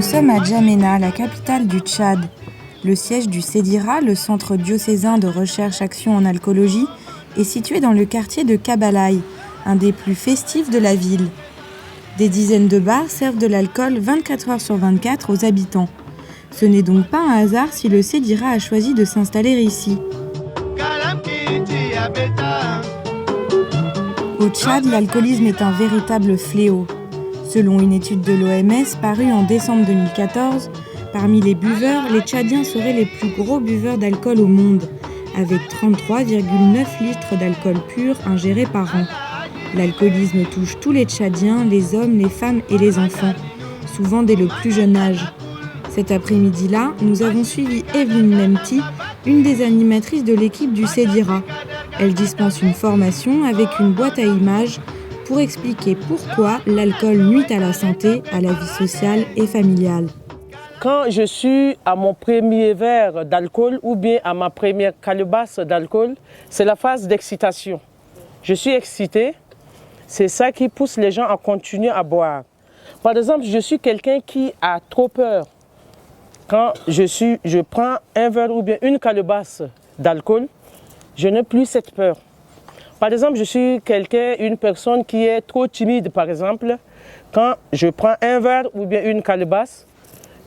sommes à N'Djamena, la capitale du Tchad. Le siège du CEDIRA, le Centre diocésain de recherche-action en alcoolologie, est situé dans le quartier de Kabalaï, un des plus festifs de la ville. Des dizaines de bars servent de l'alcool 24 heures sur 24 aux habitants. Ce n'est donc pas un hasard si le CEDIRA a choisi de s'installer ici. Au Tchad, l'alcoolisme est un véritable fléau. Selon une étude de l'OMS parue en décembre 2014, parmi les buveurs, les Tchadiens seraient les plus gros buveurs d'alcool au monde, avec 33,9 litres d'alcool pur ingérés par an. L'alcoolisme touche tous les Tchadiens, les hommes, les femmes et les enfants, souvent dès le plus jeune âge. Cet après-midi-là, nous avons suivi Evelyne Memti, une des animatrices de l'équipe du CEDIRA. Elle dispense une formation avec une boîte à images pour expliquer pourquoi l'alcool nuit à la santé, à la vie sociale et familiale. Quand je suis à mon premier verre d'alcool ou bien à ma première calebasse d'alcool, c'est la phase d'excitation. Je suis excité, c'est ça qui pousse les gens à continuer à boire. Par exemple, je suis quelqu'un qui a trop peur. Quand je prends un verre ou bien une calebasse d'alcool, je n'ai plus cette peur. Par exemple, je suis une personne qui est trop timide, par exemple. Quand je prends un verre ou bien une calebasse,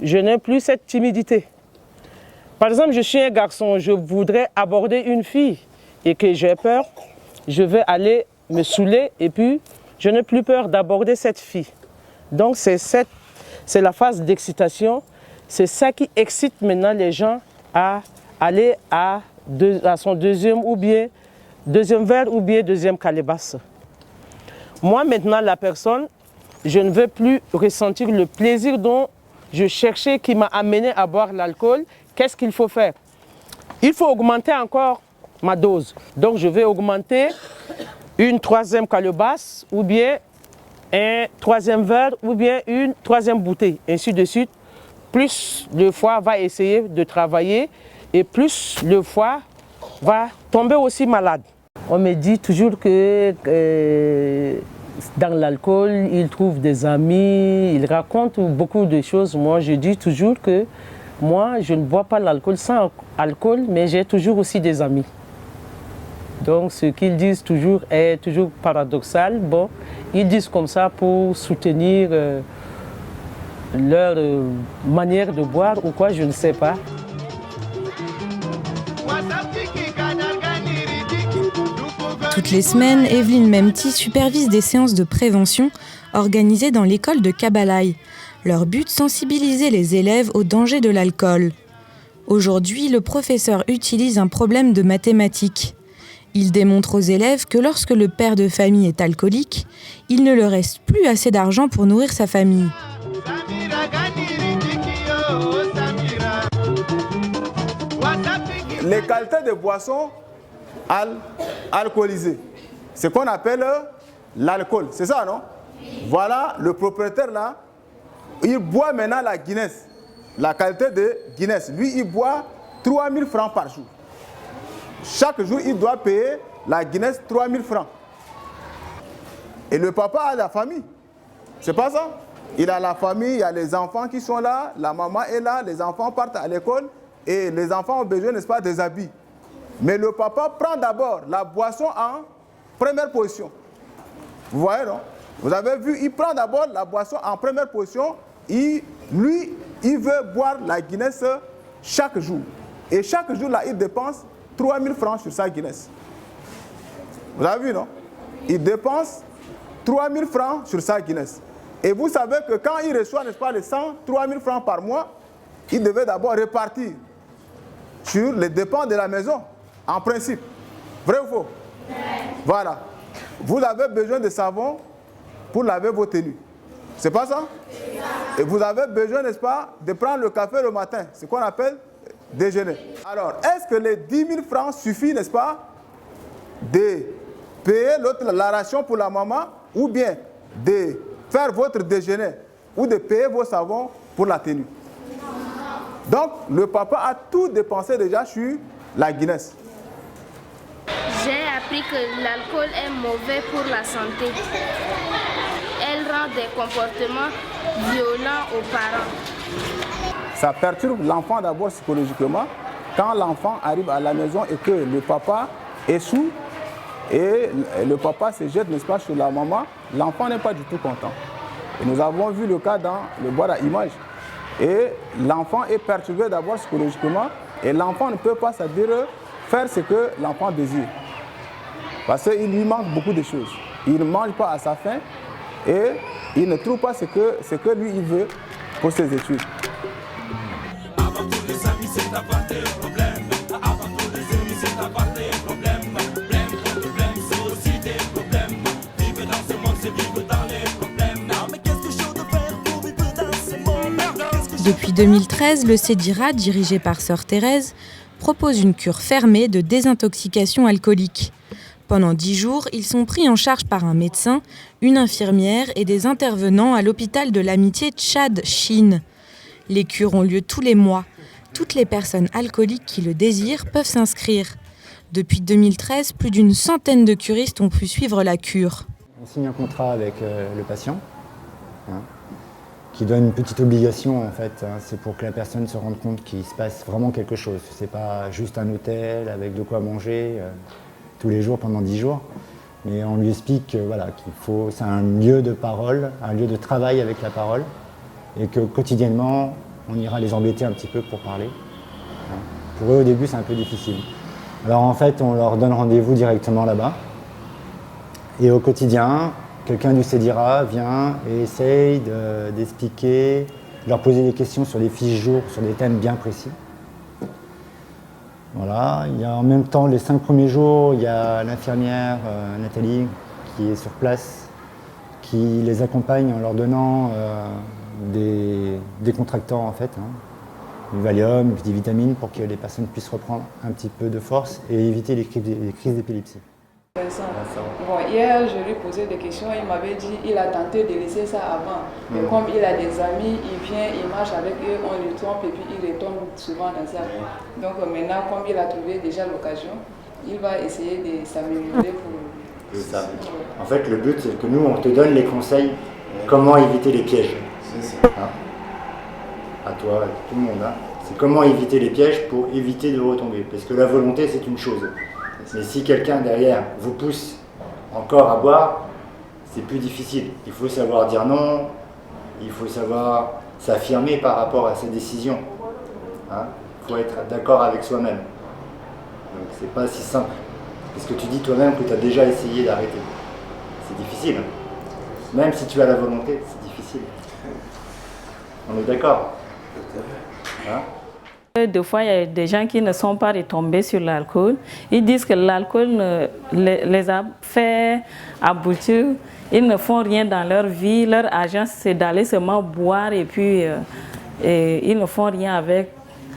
je n'ai plus cette timidité. Par exemple, je suis un garçon, je voudrais aborder une fille et que j'ai peur, je vais aller me saouler et puis je n'ai plus peur d'aborder cette fille. Donc c'est la phase d'excitation. C'est ça qui excite maintenant les gens à aller à son deuxième verre ou bien deuxième calebasse. Moi maintenant, la personne, je ne veux plus ressentir le plaisir dont je cherchais qui m'a amené à boire l'alcool. Qu'est-ce qu'il faut faire? Il faut augmenter encore ma dose. Donc je vais augmenter une troisième calebasse ou bien un troisième verre ou bien une troisième bouteille, ainsi de suite. Plus le foie va essayer de travailler et plus le foie va tomber aussi malade. On me dit toujours que dans l'alcool, il trouve des amis, il raconte beaucoup de choses. Moi, je dis toujours que moi, je ne bois pas l'alcool sans alcool, mais j'ai toujours aussi des amis. Donc, ce qu'ils disent toujours est toujours paradoxal. Bon, ils disent comme ça pour soutenir leur manière de boire ou quoi, je ne sais pas. Toutes les semaines, Evelyne Memti supervise des séances de prévention organisées dans l'école de Kabalaï. Leur but, sensibiliser les élèves aux dangers de l'alcool. Aujourd'hui, le professeur utilise un problème de mathématiques. Il démontre aux élèves que lorsque le père de famille est alcoolique, il ne leur reste plus assez d'argent pour nourrir sa famille. Les qualités de boissons alcoolisées, ce qu'on appelle l'alcool, c'est ça, non? Voilà, le propriétaire là, il boit maintenant la Guinness, la qualité de Guinness. Lui, il boit 3000 francs par jour. Chaque jour, il doit payer la Guinness 3000 francs. Et le papa a la famille. C'est pas ça? Il a la famille, il y a les enfants qui sont là, la maman est là, les enfants partent à l'école et les enfants ont besoin, n'est-ce pas, des habits. Mais le papa prend d'abord la boisson en première position. Vous voyez, non? Vous avez vu, il prend d'abord la boisson en première position. Lui, il veut boire la Guinness chaque jour. Et chaque jour, là, il dépense 3000 francs sur sa Guinness. Vous avez vu, non? Il dépense 3000 francs sur sa Guinness. Et vous savez que quand il reçoit, n'est-ce pas, les 3000 francs par mois, il devait d'abord répartir sur les dépenses de la maison, en principe. Vrai ou faux? Voilà. Vous avez besoin de savon pour laver vos tenues. C'est pas ça? Et vous avez besoin, n'est-ce pas, de prendre le café le matin, ce qu'on appelle déjeuner. Alors, est-ce que les 10 000 francs suffisent, n'est-ce pas, de payer la ration pour la maman ou bien de faire votre déjeuner ou de payer vos savons pour la tenue? Donc, le papa a tout dépensé déjà sur la Guinness. J'ai appris que l'alcool est mauvais pour la santé. Elle rend des comportements violents aux parents. ça perturbe l'enfant d'abord psychologiquement. Quand l'enfant arrive à la maison et que le papa est sous et le papa se jette, n'est-ce pas, sur la maman, l'enfant n'est pas du tout content. Et nous avons vu le cas dans le boîte à images. Et l'enfant est perturbé d'abord psychologiquement et l'enfant ne peut pas, c'est-à-dire faire ce que l'enfant désire. Parce qu'il lui manque beaucoup de choses. Il ne mange pas à sa faim et il ne trouve pas ce que lui il veut pour ses études. Depuis 2013, le CEDIRA, dirigé par Sœur Thérèse, propose une cure fermée de désintoxication alcoolique. Pendant 10 jours, ils sont pris en charge par un médecin, une infirmière et des intervenants à l'hôpital de l'amitié Tchad-Chine. Les cures ont lieu tous les mois. Toutes les personnes alcooliques qui le désirent peuvent s'inscrire. Depuis 2013, plus d'une centaine de curistes ont pu suivre la cure. On signe un contrat avec le patient, qui donne une petite obligation en fait. C'est pour que la personne se rende compte qu'il se passe vraiment quelque chose. C'est pas juste un hôtel avec de quoi manger tous les jours pendant 10 jours. Mais on lui explique c'est un lieu de parole, un lieu de travail avec la parole, et que quotidiennement, on ira les embêter un petit peu pour parler. Pour eux, au début, c'est un peu difficile. Alors en fait, on leur donne rendez-vous directement là-bas. Et au quotidien, quelqu'un du CEDIRA vient et essaye d'expliquer, de leur poser des questions sur les fiches jours, sur des thèmes bien précis. Voilà. Il y a en même temps, les 5 premiers jours, il y a l'infirmière Nathalie qui est sur place, qui les accompagne en leur donnant des décontractants en fait, du Valium, des vitamines pour que les personnes puissent reprendre un petit peu de force et éviter les crises d'épilepsie. Bon, hier, je lui posais des questions, il m'avait dit qu'il a tenté de laisser ça avant. Mais comme il a des amis, il vient, il marche avec eux, on le trompe et puis il retombe souvent dans ça. Donc maintenant, comme il a trouvé déjà l'occasion, il va essayer de s'améliorer pour... C'est ça. En fait, le but, c'est que nous, on te donne les conseils, comment éviter les pièges. À toi, à tout le monde. C'est comment éviter les pièges pour éviter de retomber. Parce que la volonté, c'est une chose. Mais si quelqu'un derrière vous pousse encore à boire, c'est plus difficile. Il faut savoir dire non, il faut savoir s'affirmer par rapport à ses décisions. Il faut être d'accord avec soi-même. Donc c'est pas si simple. Parce que tu dis toi-même que tu as déjà essayé d'arrêter. C'est difficile. Même si tu as la volonté, c'est difficile. On est d'accord ? Des fois, il y a des gens qui ne sont pas retombés sur l'alcool. Ils disent que l'alcool les a fait aboutir. Ils ne font rien dans leur vie. Leur argent, c'est d'aller seulement boire et puis ils ne font rien avec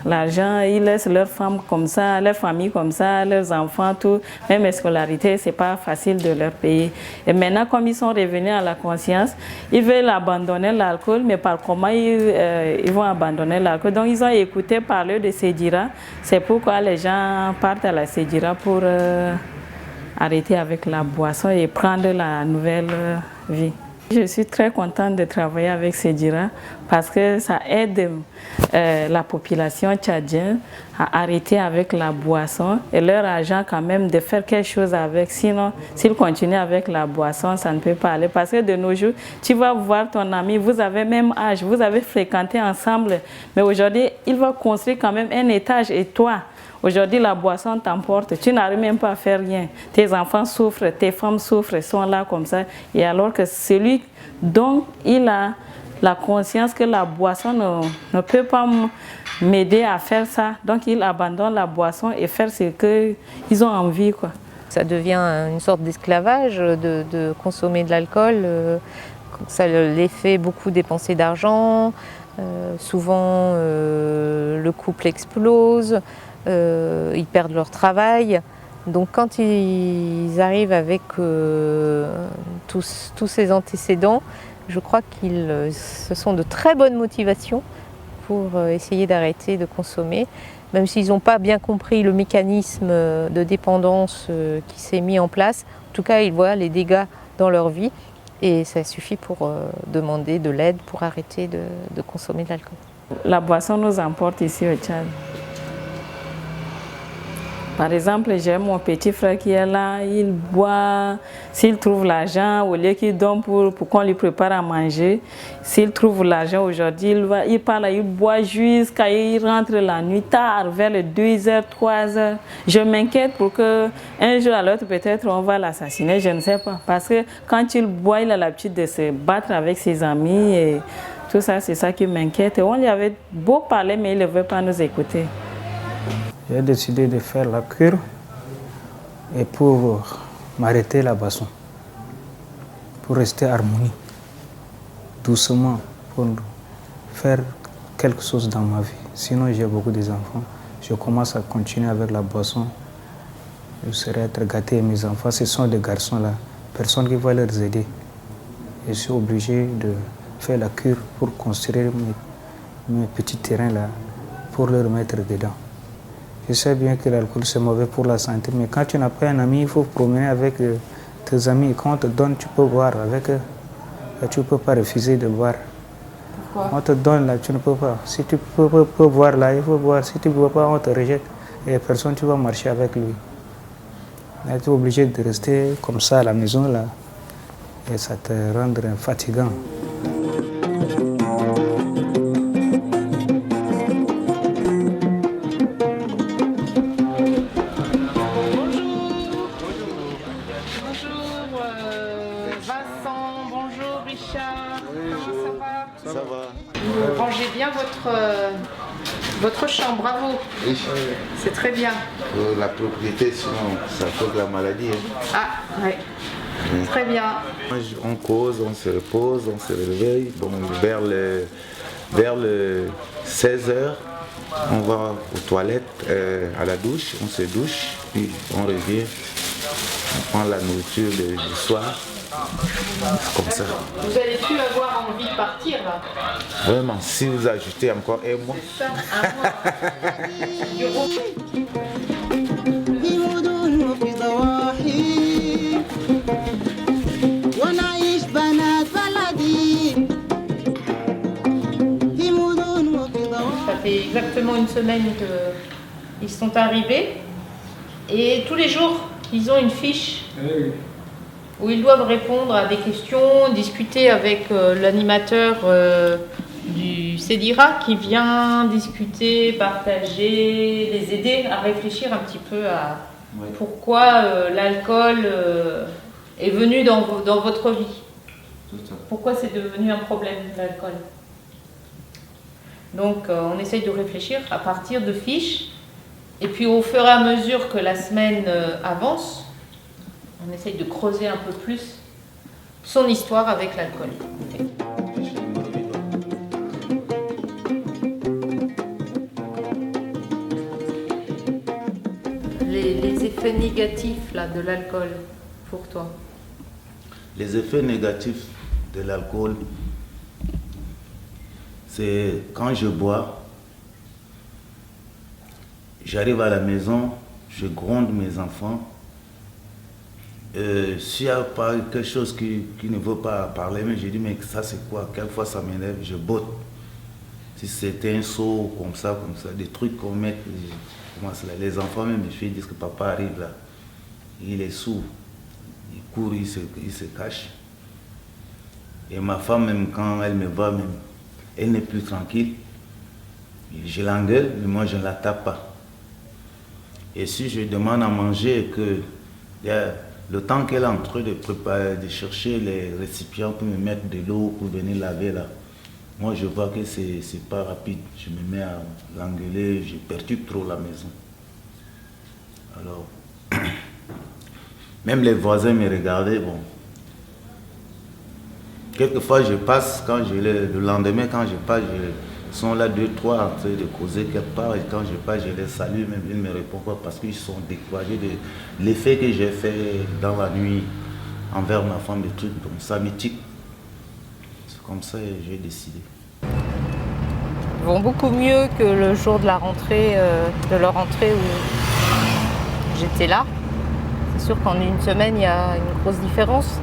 l'argent. Ils laissent leurs femmes comme ça, leur famille comme ça, leurs enfants, tout. Même la scolarité, ce n'est pas facile de leur payer. Et maintenant, comme ils sont revenus à la conscience, ils veulent abandonner l'alcool, mais par comment ils vont abandonner l'alcool? Donc, ils ont écouté parler de CEDIRA. C'est pourquoi les gens partent à la CEDIRA pour arrêter avec la boisson et prendre la nouvelle vie. Je suis très contente de travailler avec CEDIRA parce que ça aide la population tchadienne à arrêter avec la boisson et leur argent quand même de faire quelque chose avec. Sinon, s'ils continuent avec la boisson, ça ne peut pas aller. Parce que de nos jours, tu vas voir ton ami, vous avez même âge, vous avez fréquenté ensemble, mais aujourd'hui, il va construire quand même un étage et toi, aujourd'hui, la boisson t'emporte, tu n'arrives même pas à faire rien. Tes enfants souffrent, tes femmes souffrent, ils sont là comme ça. Et alors que celui dont il a la conscience que la boisson ne peut pas m'aider à faire ça, donc il abandonne la boisson et faire ce qu'ils ont envie, quoi. Ça devient une sorte d'esclavage de consommer de l'alcool. Ça les fait beaucoup dépenser d'argent. Souvent, le couple explose. Ils perdent leur travail. Donc quand ils arrivent avec tous ces antécédents, je crois ce sont de très bonnes motivations pour essayer d'arrêter de consommer, même s'ils n'ont pas bien compris le mécanisme de dépendance qui s'est mis en place. En tout cas, ils voient les dégâts dans leur vie et ça suffit pour demander de l'aide pour arrêter de consommer de l'alcool. La boisson nous emporte ici au Tchad. Par exemple, j'ai mon petit frère qui est là, il boit, s'il trouve l'argent, au lieu qu'il donne pour qu'on lui prépare à manger, s'il trouve l'argent aujourd'hui, il part là, il boit jusqu'à il rentre la nuit tard, vers les 2h, 3h. Je m'inquiète pour qu'un jour à l'autre, peut-être, on va l'assassiner, je ne sais pas. Parce que quand il boit, il a l'habitude de se battre avec ses amis et tout ça, c'est ça qui m'inquiète. On lui avait beau parler, mais il ne veut pas nous écouter. J'ai décidé de faire la cure et pour m'arrêter la boisson, pour rester harmonie, doucement, pour faire quelque chose dans ma vie. Sinon, j'ai beaucoup d'enfants. Je commence à continuer avec la boisson. Je serai être gâté et mes enfants, ce sont des garçons là, personne qui va les aider. Je suis obligé de faire la cure pour construire mes petits terrains là, pour leur mettre dedans. Je sais bien que l'alcool c'est mauvais pour la santé, mais quand tu n'as pas un ami, il faut promener avec tes amis. Quand on te donne, tu peux boire avec eux. Tu ne peux pas refuser de boire. Pourquoi? On te donne là, tu ne peux pas. Si tu peux boire là, il faut boire. Si tu ne bois pas, on te rejette. Et personne, tu vas marcher avec lui. Là, tu es obligé de rester comme ça à la maison là. Et ça te rend fatigant. Rangez bien votre chambre, bravo. Oui. C'est très bien. La propriété, sinon ça cause la maladie. Ah, ouais. Très bien. On cause, on se repose, on se réveille. Bon, vers le 16h, on va aux toilettes, à la douche, on se douche, puis on revient, on prend la nourriture du soir. C'est comme ça. Vous allez plus avoir envie de partir là? Vraiment, si vous ajoutez encore un mois. C'est ça, un mois. Ça fait exactement une semaine qu'ils sont arrivés et tous les jours ils ont une fiche où ils doivent répondre à des questions, discuter avec l'animateur du CEDIRA qui vient discuter, partager, les aider à réfléchir un petit peu à pourquoi l'alcool est venu dans votre vie. Pourquoi c'est devenu un problème, l'alcool. Donc on essaye de réfléchir à partir de fiches et puis au fur et à mesure que la semaine avance, on essaye de creuser un peu plus son histoire avec l'alcool. Les effets négatifs là, de l'alcool pour toi? Les effets négatifs de l'alcool, c'est quand je bois, j'arrive à la maison, je gronde mes enfants. S'il n'y a pas quelque chose qui ne veut pas parler, mais je dis mais ça c'est quoi? Quelquefois ça m'énerve, je botte. Si c'était un seau comme ça, des trucs qu'on met, les enfants même, mes filles disent que papa arrive là, il est sourd, il court, il se cache. Et ma femme même quand elle me voit, même, elle n'est plus tranquille. Je l'engueule, mais moi je ne la tape pas. Et si je demande à manger et que le temps qu'elle est en train de préparer, de chercher les récipients pour me mettre de l'eau pour venir laver là, moi je vois que c'est pas rapide. Je me mets à l'engueuler, je perturbe trop la maison. Alors, même les voisins me regardaient, bon. Quelquefois je passe, le lendemain quand je passe, ils sont là 2, 3 en train de causer quelque part et quand je passe, je les salue, même ils ne me répondent pas parce qu'ils sont découragés de l'effet que j'ai fait dans la nuit envers ma femme, des trucs comme ça, mythique. C'est comme ça que j'ai décidé. Ils vont beaucoup mieux que le jour de leur rentrée où j'étais là. C'est sûr qu'en une semaine, il y a une grosse différence.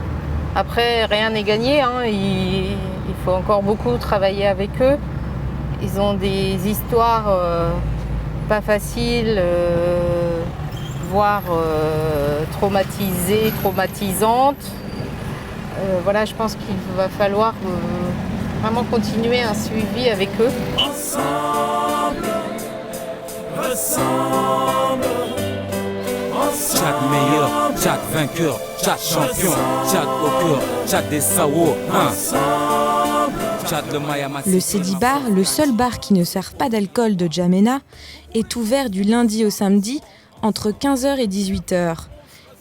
Après, rien n'est gagné, hein. Il faut encore beaucoup travailler avec eux. Ils ont des histoires pas faciles, voire traumatisantes. Voilà, je pense qu'il va falloir vraiment continuer un suivi avec eux. Ensemble, ressemble. Tchad meilleur, Tchad vainqueur, Tchad champion, Tchad au cœur, Tchad des Sao, Tchad le Mayama. Le Sedi Bar, le seul bar qui ne sert pas d'alcool de N'Djamena, est ouvert du lundi au samedi entre 15h et 18h.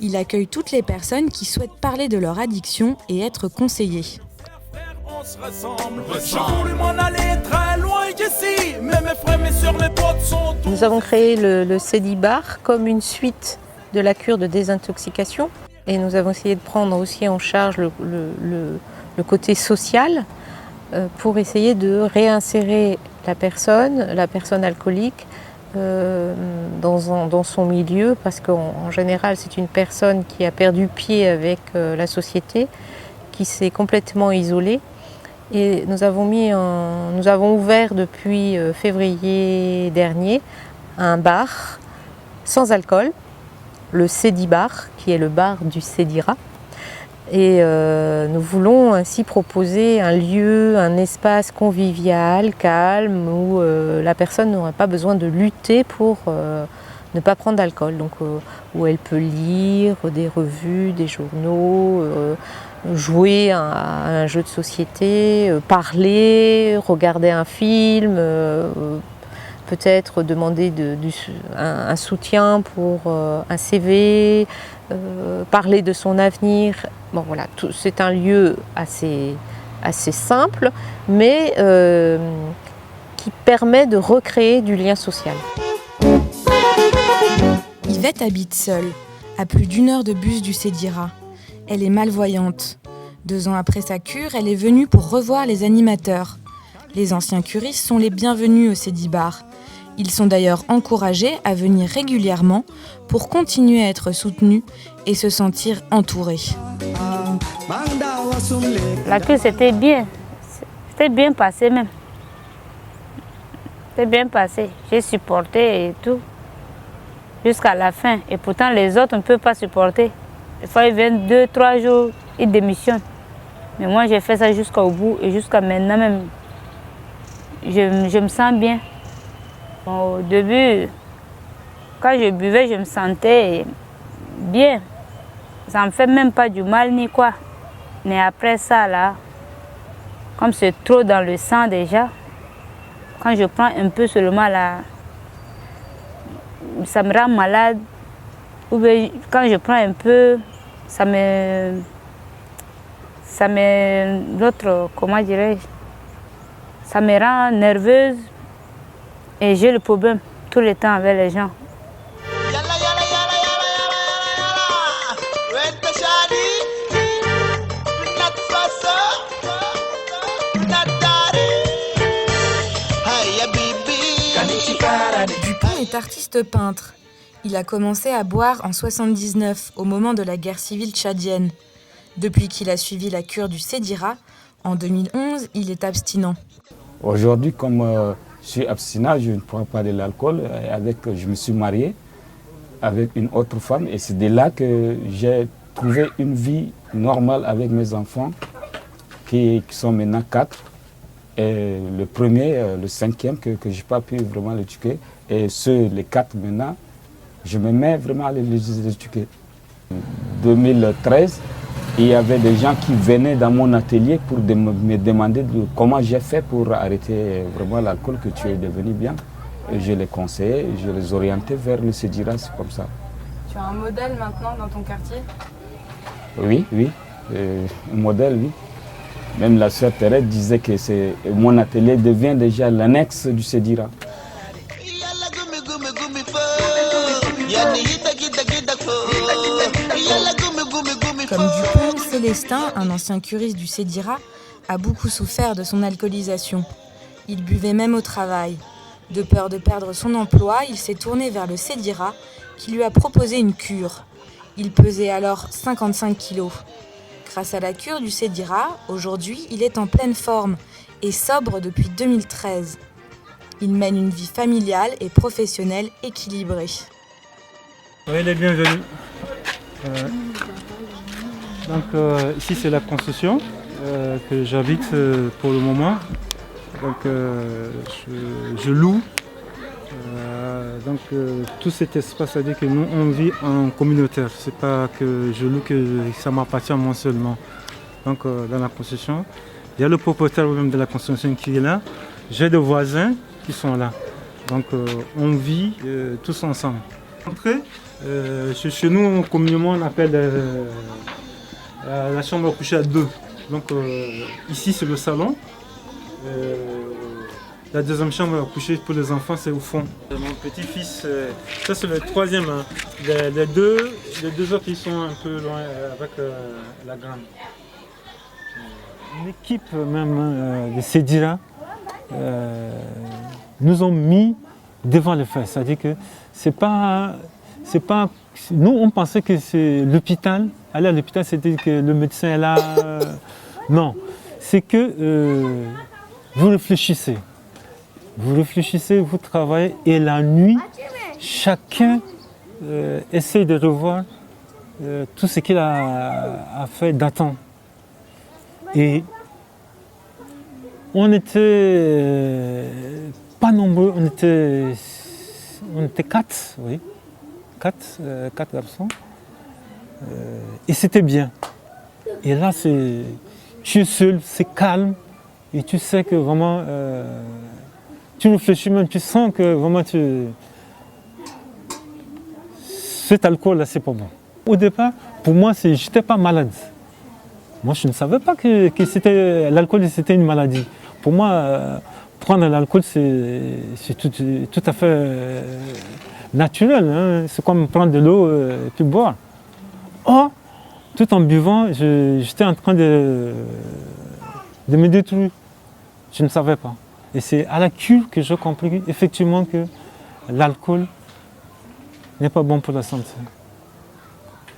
Il accueille toutes les personnes qui souhaitent parler de leur addiction et être conseillées. On se ressemble, j'ai voulu m'en aller très loin d'ici, mais mes frères, mes soeurs, mes potes sont tous... Nous avons créé le Sedi Bar comme une suite de la cure de désintoxication et nous avons essayé de prendre aussi en charge le côté social pour essayer de réinsérer la personne alcoolique dans son milieu, parce qu'en général c'est une personne qui a perdu pied avec la société, qui s'est complètement isolée. Et nous avons ouvert depuis février dernier un bar sans alcool, le Sedi Bar, qui est le bar du Sedira. Et nous voulons ainsi proposer un lieu, un espace convivial, calme, où la personne n'aurait pas besoin de lutter pour ne pas prendre d'alcool. Donc où elle peut lire des revues, des journaux, jouer à un jeu de société, parler, regarder un film, peut-être demander un soutien pour un CV, parler de son avenir. Bon, voilà, c'est un lieu assez simple, mais qui permet de recréer du lien social. Yvette habite seule, à plus d'1 heure de bus du Sedira. Elle est malvoyante. 2 ans après sa cure, elle est venue pour revoir les animateurs. Les anciens curistes sont les bienvenus au Sedi Bar. Ils sont d'ailleurs encouragés à venir régulièrement pour continuer à être soutenus et se sentir entourés. La cure, c'était bien passé même. C'était bien passé. J'ai supporté et tout, jusqu'à la fin. Et pourtant, les autres ne peuvent pas supporter. Des fois, ils viennent 2-3 jours, ils démissionnent. Mais moi, j'ai fait ça jusqu'au bout et jusqu'à maintenant même. Je me sens bien. Au début, quand je buvais, je me sentais bien. Ça ne me fait même pas du mal ni quoi. Mais après ça, là, comme c'est trop dans le sang déjà, quand je prends un peu seulement là, ça me rend malade. Ou bien quand je prends un peu, ça me comment dirais-je, ça me rend nerveuse. Et j'ai le problème tout le temps avec les gens. Dupont est artiste peintre. Il a commencé à boire en 1979, au moment de la guerre civile tchadienne. Depuis qu'il a suivi la cure du Sedira, en 2011, il est abstinent. Aujourd'hui, comme je suis abstinent, je ne prends pas de l'alcool. Je me suis marié avec une autre femme et c'est de là que j'ai trouvé une vie normale avec mes enfants qui sont maintenant 4. Et le premier, le 5e, que je n'ai pas pu vraiment l'éduquer. Et les 4 maintenant, je me mets vraiment à les éduquer. En 2013, il y avait des gens qui venaient dans mon atelier pour me demander comment j'ai fait pour arrêter vraiment l'alcool, que tu es devenu bien. Et je les conseillais, je les orientais vers le Sedira, c'est comme ça. Tu as un modèle maintenant dans ton quartier? Oui, un modèle, oui. Même la sœur Thérèse disait que mon atelier devient déjà l'annexe du Sedira. Comme Dupont, Célestin, un ancien curiste du Sedira, a beaucoup souffert de son alcoolisation. Il buvait même au travail. De peur de perdre son emploi, il s'est tourné vers le Sedira, qui lui a proposé une cure. Il pesait alors 55 kilos. Grâce à la cure du Sedira, aujourd'hui, il est en pleine forme et sobre depuis 2013. Il mène une vie familiale et professionnelle équilibrée. Oui, les bienvenus. Ici c'est la concession que j'habite pour le moment. Donc je loue. Tout cet espace, c'est-à-dire que nous on vit en communautaire. C'est pas que je loue que ça m'appartient à moi seulement. Donc dans la concession, il y a le propriétaire même de la concession qui est là. J'ai des voisins qui sont là. Donc on vit tous ensemble. Chez nous, communément, on appelle la chambre à coucher à deux. Donc ici, c'est le salon. La deuxième chambre à coucher pour les enfants, c'est au fond. Mon petit-fils, ça c'est le troisième. Hein. Les deux autres, ils sont un peu loin avec la grande. L'équipe même de Sedira nous ont mis devant les faits. C'est-à-dire que c'est pas. Nous, on pensait que c'est l'hôpital. Aller à l'hôpital, c'était que le médecin est là. Non, c'est que vous réfléchissez. Vous réfléchissez, vous travaillez, et la nuit, chacun essaie de revoir tout ce qu'il a fait d'attendre. Et on n'était pas nombreux, on était 4, oui. 4 garçons. Et c'était bien. Et là, tu es seul, c'est calme. Et tu sais que vraiment, tu réfléchis même, tu sens que vraiment cet alcool-là, c'est pas bon. Au départ, pour moi, je n'étais pas malade. Moi, je ne savais pas que l'alcool, c'était une maladie. Pour moi, prendre l'alcool, c'est tout à fait naturel. Hein. C'est comme prendre de l'eau et puis boire. Or, tout en buvant, j'étais en train de me détruire. Je ne savais pas. Et c'est à la cure que j'ai compris effectivement que l'alcool n'est pas bon pour la santé.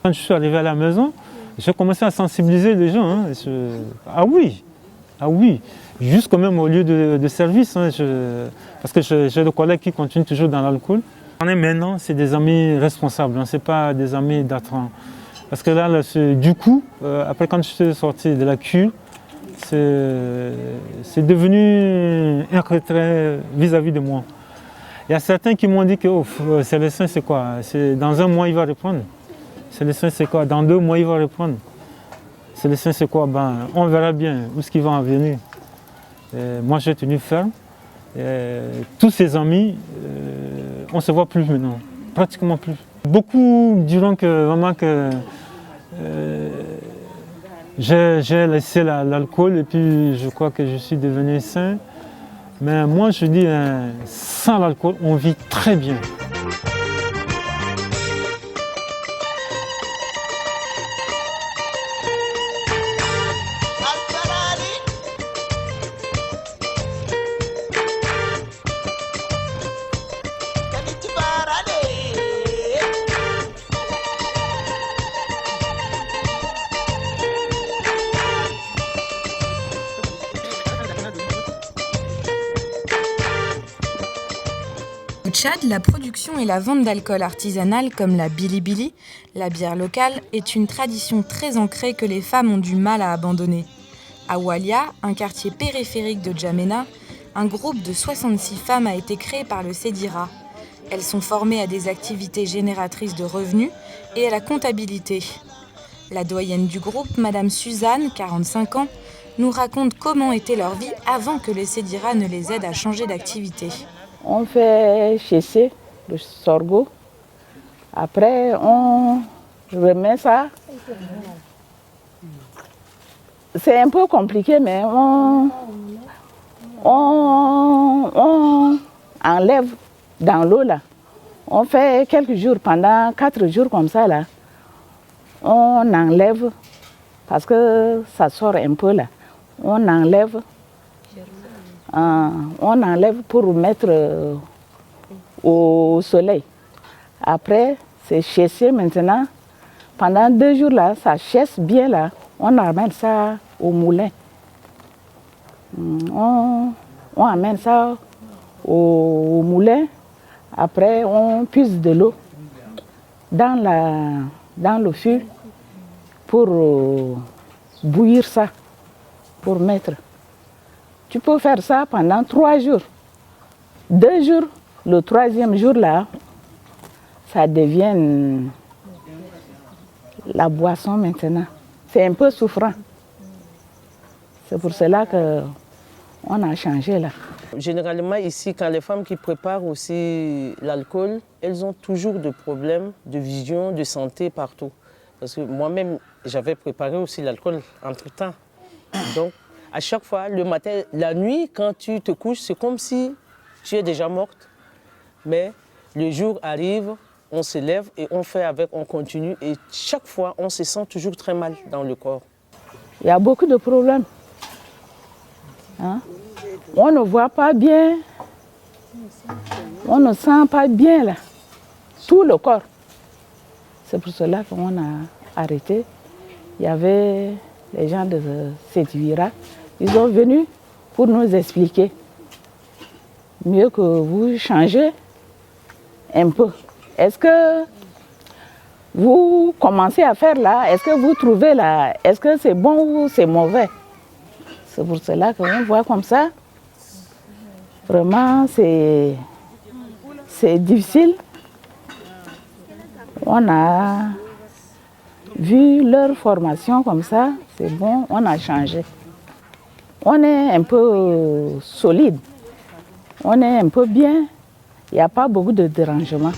Quand je suis arrivé à la maison, j'ai commencé à sensibiliser les gens. Hein. Ah oui, jusqu'au même au lieu de service. Hein, parce que j'ai des collègues qui continuent toujours dans l'alcool. Maintenant, c'est des amis responsables, hein, ce n'est pas des amis d'attente. Parce que là, du coup, après quand je suis sorti de la cure, c'est devenu un retrait vis-à-vis de moi. Il y a certains qui m'ont dit que Célestin, c'est quoi? Dans 1 mois, il va reprendre. Célestin, c'est quoi? Dans 2 mois, il va reprendre. Célestin, c'est quoi? On verra bien où est-ce qu'il va en venir. Moi, j'ai tenu ferme. Tous ses amis, on ne se voit plus maintenant, pratiquement plus. Beaucoup diront que vraiment que j'ai laissé l'alcool et puis je crois que je suis devenu sain. Mais moi je dis, sans l'alcool, on vit très bien. Au Tchad, la production et la vente d'alcool artisanal comme la Bili-Bili, la bière locale, est une tradition très ancrée que les femmes ont du mal à abandonner. À Walia, un quartier périphérique de Djamena, un groupe de 66 femmes a été créé par le Sedira. Elles sont formées à des activités génératrices de revenus et à la comptabilité. La doyenne du groupe, Madame Suzanne, 45 ans, nous raconte comment était leur vie avant que le Sedira ne les aide à changer d'activité. On fait chasser le sorgho. Après, on remet ça. C'est un peu compliqué, mais on enlève dans l'eau là. On fait quelques jours, pendant 4 jours comme ça là. On enlève, parce que ça sort un peu là. On enlève pour mettre au soleil. Après, c'est chasser maintenant. Pendant 2 jours là, ça chasse bien là. On amène ça au moulin. On amène ça au moulin. Après, on puise de l'eau dans le fût pour bouillir ça, pour mettre. Tu peux faire ça pendant 3 jours. 2 jours, le 3e jour là, ça devient la boisson maintenant. C'est un peu souffrant. C'est pour cela qu'on a changé là. Généralement ici, quand les femmes qui préparent aussi l'alcool, elles ont toujours des problèmes de vision, de santé partout. Parce que moi-même, j'avais préparé aussi l'alcool entre-temps. Donc, à chaque fois, le matin, la nuit, quand tu te couches, c'est comme si tu es déjà morte. Mais le jour arrive, on se lève et on fait avec, on continue. Et chaque fois, on se sent toujours très mal dans le corps. Il y a beaucoup de problèmes. Hein? On ne voit pas bien, on ne sent pas bien là, tout le corps. C'est pour cela qu'on a arrêté. Il y avait les gens de Sétivira, ils sont venus pour nous expliquer. Mieux que vous changez un peu. Est-ce que vous commencez à faire là, est-ce que vous trouvez là, est-ce que c'est bon ou c'est mauvais? C'est pour cela qu'on voit comme ça. Vraiment, c'est difficile. On a vu leur formation comme ça, c'est bon, on a changé. On est un peu solide, on est un peu bien, il n'y a pas beaucoup de dérangements.